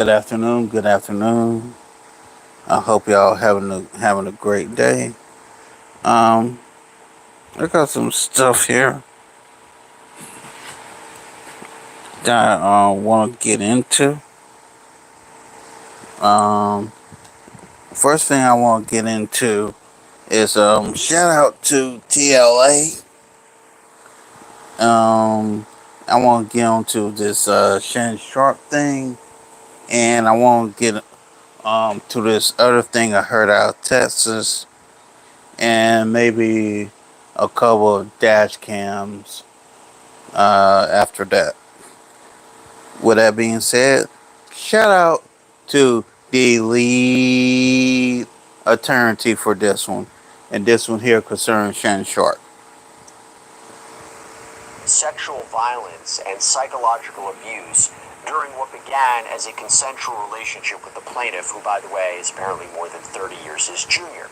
Good afternoon. Good afternoon. I hope y'all having a great day. Um, I got some stuff here that I want to get into. Um, First thing I want to get into is shout out to TLA. I want to get onto this Shannon Sharp thing, and I want to get to this other thing I heard out of Texas, and maybe a couple of dash cams after that. With that being said, shout out to the lead attorney for this one. And this one here concerns Shannon Sharp. Sexual violence and psychological abuse during what began as a consensual relationship with the plaintiff, who, by the way, is apparently more than 30 years his junior.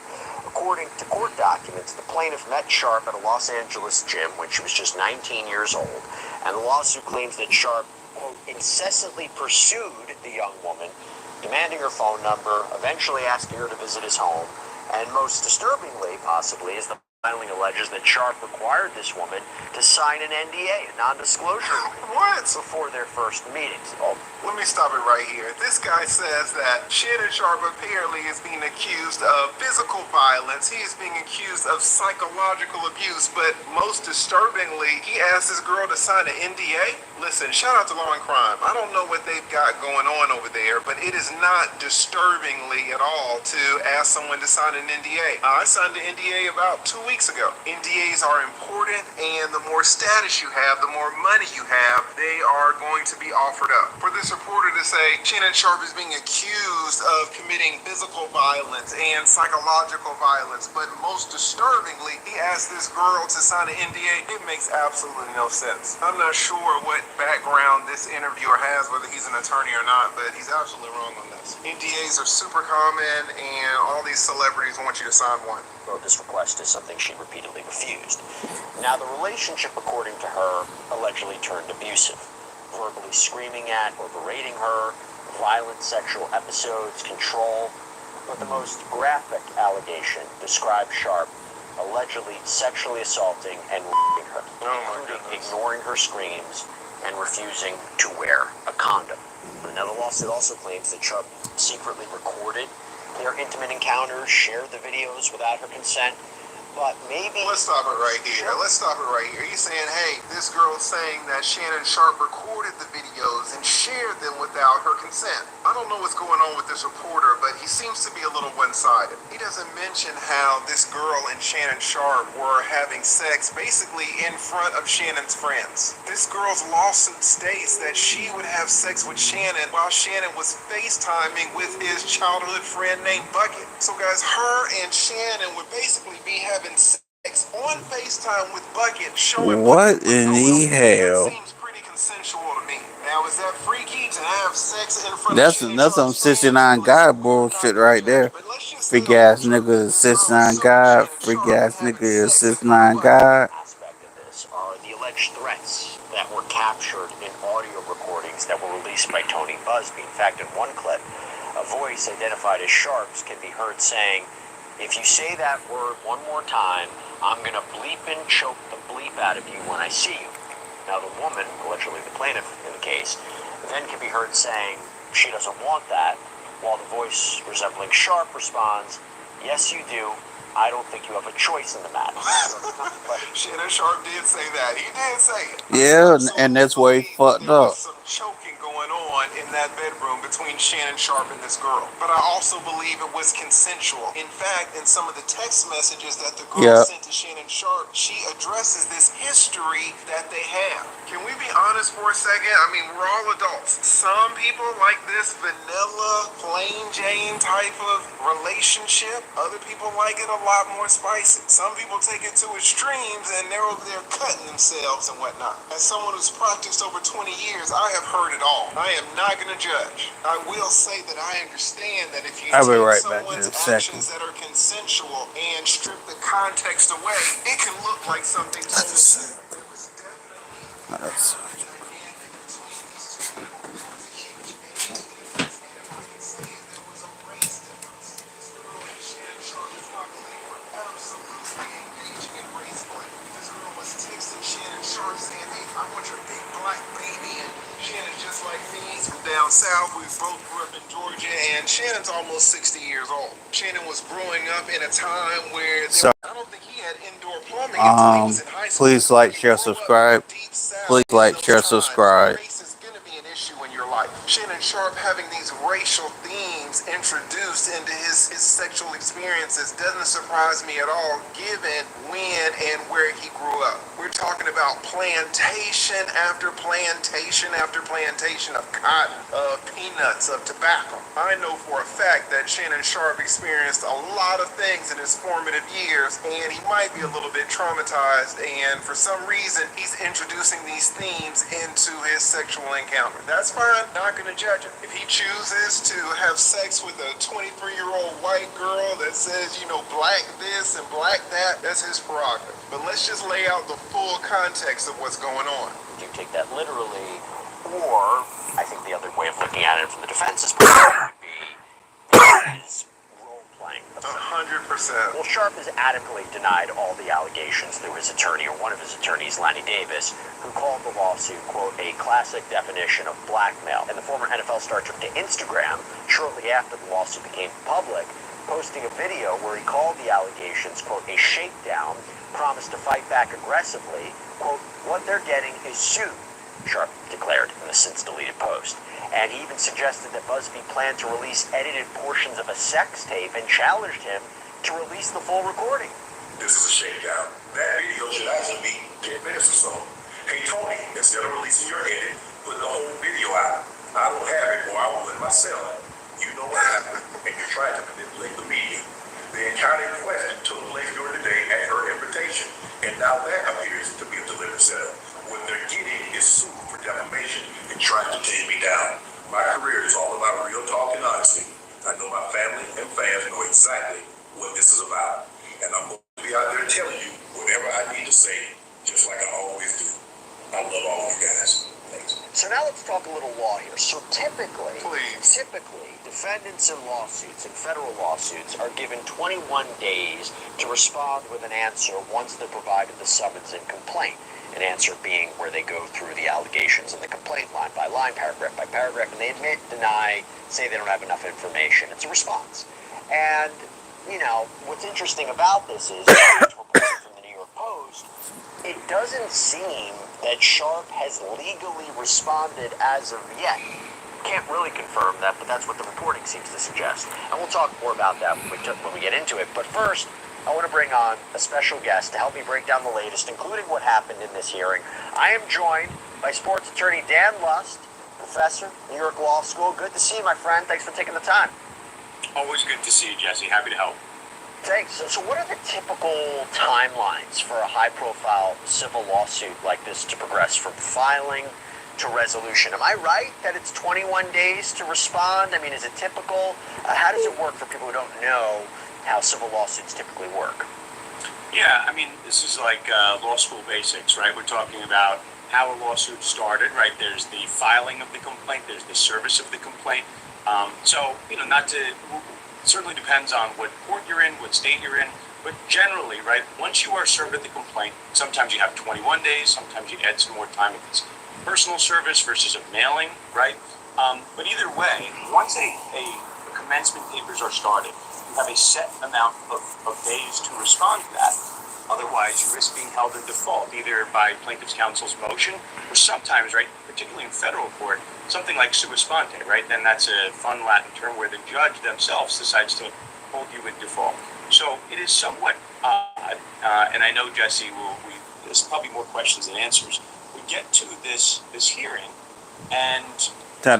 According to court documents, the plaintiff met Sharp at a Los Angeles gym when she was just 19 years old, and the lawsuit claims that Sharp, quote, incessantly pursued the young woman, demanding her phone number, eventually asking her to visit his home, and most disturbingly, possibly, is the filing alleges that Sharp required this woman to sign an NDA, a non-disclosure What? before their first meetings. Oh, Let me stop it right here. This guy says that Shannon Sharp apparently is being accused of physical violence. He is being accused of psychological abuse, but most disturbingly, he asked this girl to sign an NDA. Listen, shout out to Law and Crime. I don't know what they've got going on over there, but it is not disturbingly at all to ask someone to sign an NDA. I signed an NDA about 2 weeks ago. NDAs are important, and the more status you have, the more money you have, they are going to be offered up. For this reporter to say Shannon Sharp is being accused of committing physical violence and psychological violence, but most disturbingly, he asked this girl to sign an NDA. It makes absolutely no sense. I'm not sure what background this interviewer has, whether he's an attorney or not, but he's absolutely wrong on this. NDAs are super common, and all these celebrities want you to sign one. well, this request is something she repeatedly refused. Now, the relationship, according to her, allegedly turned abusive, verbally screaming at or berating her, violent sexual episodes, control. But the most graphic allegation describes Sharp allegedly sexually assaulting and raping her, including ignoring her screams and refusing to wear a condom. Now, the lawsuit also claims that Sharp secretly recorded their intimate encounters, shared the videos without her consent, but maybe... Let's stop it right here. You're saying, hey, this girl's saying that Shannon Sharp recorded the videos and shared them without her consent. I don't know what's going on with this reporter, but he seems to be a little one-sided. He doesn't mention how this girl and Shannon Sharp were having sex basically in front of Shannon's friends. This girl's lawsuit states that she would have sex with Shannon while Shannon was FaceTiming with his childhood friend named Bucket. So guys, her and Shannon would basically be having sex on FaceTime with Bucket, showing What Bucket was in nowhere. the That hell? seems pretty consensual to me. Now, is that freaky to have sex in front of That's Shannon that's some Sharp's fans? 69 Well, that's God what we're not bullshit going to right judge. there. But let's just say Freak the whole ass truth. nigga This girl is 69 suing God. Shannon Freak Sharp and ass having nigga is sex in front of 69 Bucket. God. Aspect of this are the alleged threats that were captured in audio recordings that were released by Tony Busby. In fact, in one clip, a voice identified as Sharp's can be heard saying, "If you say that word one more time, I'm gonna bleep and choke the bleep out of you when I see you." Now, the woman, allegedly the plaintiff in the case, then can be heard saying she doesn't want that, while the voice resembling Sharp responds, "Yes, you do. I don't think you have a choice in the matter." Shannon Sharp did say that. He did say it. Yeah, I and absolutely that's where he believe that fucked there was up. some choking going on in that bedroom between Shannon Sharp and this girl. But I also believe it was consensual. In fact, in some of the text messages that the girl Yeah. sent to Shannon Sharp, she addresses this history that they have. Can we be honest for a second? I mean, we're all adults. Some people like this vanilla, plain Jane type of relationship. Other people like it a lot more spicy. Some people take it to extremes and they're over there cutting themselves and whatnot. As someone who's practiced over 20 years, I have heard it all. I am not going to judge. I will say that I understand that if you I'll be take right back in someone's a second. actions that are consensual and strip the context away, it can look like something totally. Let's- Trump. We both grew up in Georgia, and Shannon's almost 60 years old. Shannon was growing up in a time where I don't think he had indoor plumbing until he was in high school. Please like, share, subscribe. Please like, share, subscribe. Race is going to be an issue in your life. Shannon Sharpe having these racial themes introduced into his sexual experiences doesn't surprise me at all, given when and where he grew up. We're talking about plantation after plantation after plantation of cotton, of peanuts, of tobacco. I know for a fact that Shannon Sharpe experienced a lot of things in his formative years, and he might be a little bit traumatized, and for some reason, he's introducing these themes into his sexual encounter. That's fine, not gonna judge him. If he chooses to have sex with a 23-year-old white girl that says, black this and black that, that's his prerogative. But let's just lay out the full context of what's going on. Do you take that literally, or I think the other way of looking at it from the defense's perspective would be this is role-playing. 100%. Well, Sharpe has adamantly denied all the allegations through his attorney, or one of his attorneys, Lanny Davis, who called the lawsuit, quote, a classic definition of blackmail. And the former NFL star took to Instagram shortly after the lawsuit became public, posting a video where he called the allegations, quote, a shakedown, promised to fight back aggressively. Quote, what they're getting is sued, Sharpe declared in the since-deleted post. And he even suggested that BuzzFeed planned to release edited portions of a sex tape and challenged him to release the full recording. This is a shakedown. That video should actually be 10 minutes or so. Hey, Tony, instead of releasing your edit, put the whole video out. I don't have it, or I will let myself. You know what happened, and you're trying to manipulate the media. The encounter in question took place during the day at her invitation, and now that appears to be a deliberate setup. What they're getting is sued for defamation and trying to take me down. My career is all about real talk and honesty. I know my family and fans know exactly what this is about, and I'm going to be out there telling you whatever I need to say, just like I always do. I love all of you guys. Thanks. So now let's talk a little law here. So typically, Please. defendants in lawsuits, in federal lawsuits, are given 21 days to respond with an answer once they're provided the summons and complaint. An answer being where they go through the allegations in the complaint line by line, paragraph by paragraph, and they admit, deny, say they don't have enough information. It's a response. And, what's interesting about this is, reported from the New York Post, it doesn't seem that Sharpe has legally responded as of yet. Can't really confirm that, but that's what the reporting seems to suggest. And we'll talk more about that when we get into it. But first, I want to bring on a special guest to help me break down the latest, including what happened in this hearing. I am joined by sports attorney Dan Lust, professor, New York Law School. Good to see you, my friend. Thanks for taking the time. Always good to see you, Jesse. Happy to help. Thanks. So what are the typical timelines for a high-profile civil lawsuit like this to progress from filing to resolution? Am I right that it's 21 days to respond? I mean, is it typical? How does it work for people who don't know how civil lawsuits typically work? Yeah, I mean, this is like law school basics, right? We're talking about how a lawsuit started, right? There's the filing of the complaint, there's the service of the complaint. Certainly depends on what court you're in, what state you're in, but generally, right, once you are served with the complaint, sometimes you have 21 days, sometimes you add some more time if it's personal service versus a mailing, right? But either way, once a commencement papers are started, you have a set amount of days to respond to that. Otherwise, you risk being held in default, either by plaintiff's counsel's motion, or sometimes, right, particularly in federal court, something like sua sponte, right? Then that's a fun Latin term where the judge themselves decides to hold you in default. So it is somewhat odd, and I know, Jesse, there's probably more questions than answers. We get to this hearing, and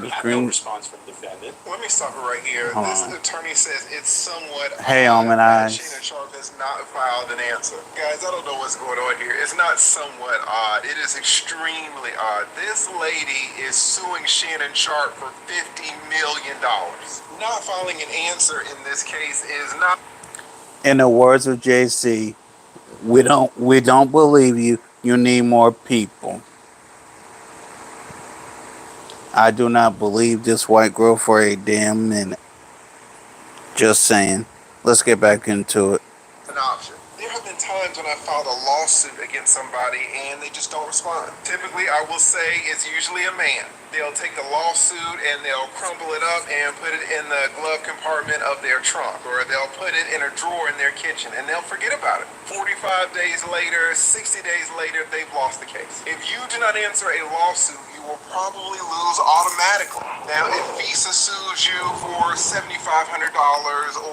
we have no response from the defendant. Let me stop it right here. This attorney says it's somewhat Hey, odd Almond that Eyes. Shannon Sharpe has not filed an answer. Guys, I don't know what's going on here. It's not somewhat odd. It is extremely odd. This lady is suing Shannon Sharpe for $50 million. Not filing an answer in this case is not... In the words of JC, we don't believe you. You need more people. I do not believe this white girl for a damn minute. Just saying. Let's get back into it. an option. There have been times when I filed a lawsuit against somebody and they just don't respond. Typically, I will say it's usually a man. They'll take the lawsuit and they'll crumble it up and put it in the glove compartment of their trunk, or they'll put it in a drawer in their kitchen and they'll forget about it. 45 days later, 60 days later, they've lost the case. If you do not answer a lawsuit, you will probably lose automatically. Now, if Visa sues you for $7,500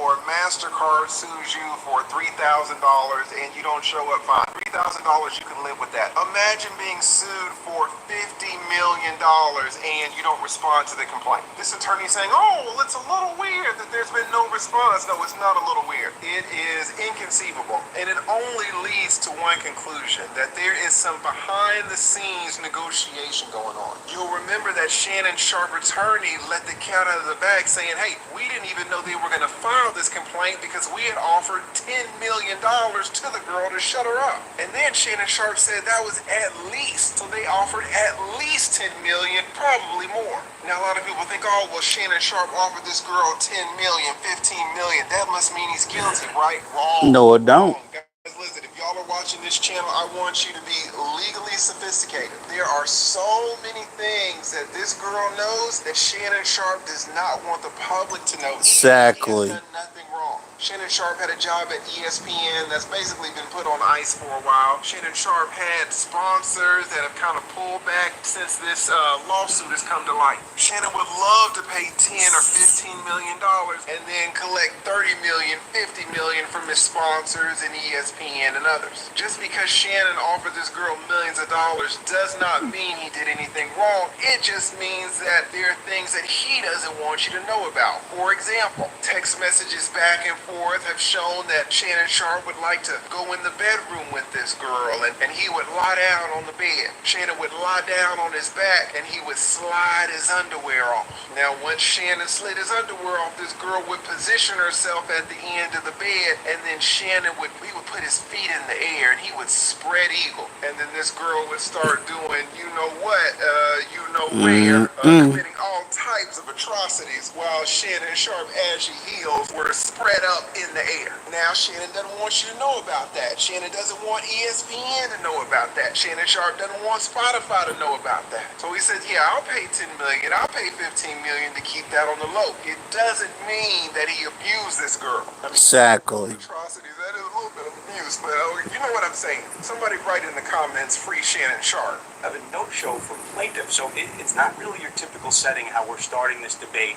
or MasterCard sues you for $3,000 and you don't show up, fine. $3,000, you can live with that. Imagine being sued for $50 million and you don't respond to the complaint. This attorney saying, oh, well, it's a little weird that there's been no response. No, it's not a little weird. It is inconceivable. And it only leads to one conclusion, that there is some behind the scenes negotiation going on. You'll remember that Shannon Sharp attorney let the cat out of the bag saying, hey, we didn't even know they were going to file this complaint because we had offered $10 million to the girl to shut her up. And then Shannon Sharp said that was at least. So they offered at least $10 million, probably more. Now a lot of people think, oh, well, Shannon Sharp offered this girl $10 million, $15 million. That must mean he's guilty, right? Wrong. No, it don't. Wrong. Listen, if y'all are watching this channel, I want you to be legally sophisticated. There are so many things that this girl knows that Shannon Sharp does not want the public to know. Exactly. He has done nothing wrong. Shannon Sharp had a job at ESPN that's basically been put on ice for a while. Shannon Sharp had sponsors that have kind of pulled back since this lawsuit has come to light. Shannon would love to pay $10 or $15 million and then collect $30 million, $50 million from his sponsors and ESPN and others. Just because Shannon offered this girl millions of dollars does not mean he did anything wrong. It just means that there are things that he doesn't want you to know about. For example, text messages back and forth have shown that Shannon Sharp would like to go in the bedroom with this girl and he would lie down on the bed. Shannon would lie down on his back and he would slide his underwear off. Now once Shannon slid his underwear off, this girl would position herself at the end of the bed and then he would put his feet in the air and he would spread eagle. And then this girl would start doing you know what, where, committing all types of atrocities while Shannon Sharp, as she heels, were spread up in the air. Now Shannon doesn't want you to know about that. Shannon doesn't want ESPN to know about that. Shannon Sharp doesn't want Spotify to know about that. So he says, yeah, I'll pay $10 million, I'll pay $15 million to keep that on the low. It doesn't mean that he abused this girl. I mean, Exactly. atrocities, that is a little bit of abuse, but you know what I'm saying. Somebody write in the comments, free Shannon Sharp. Have a no-show from plaintiff, so it's not really your typical setting how we're starting this debate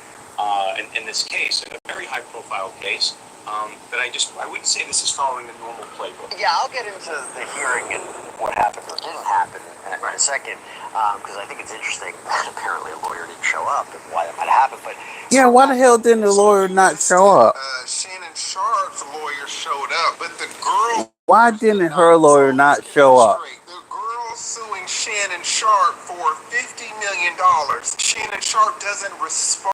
in this case, a very high-profile case. But I wouldn't say this is following the normal playbook. Yeah, I'll get into the hearing and what happened or didn't happen in a second, because I think it's interesting that apparently a lawyer didn't show up and why that might have happened. But Yeah, why the hell didn't the lawyer not show up? Shannon Sharp's lawyer showed up, but the girl... Why didn't her lawyer not show up? The girl suing Shannon Sharp for $50 million. Shannon Sharp doesn't respond.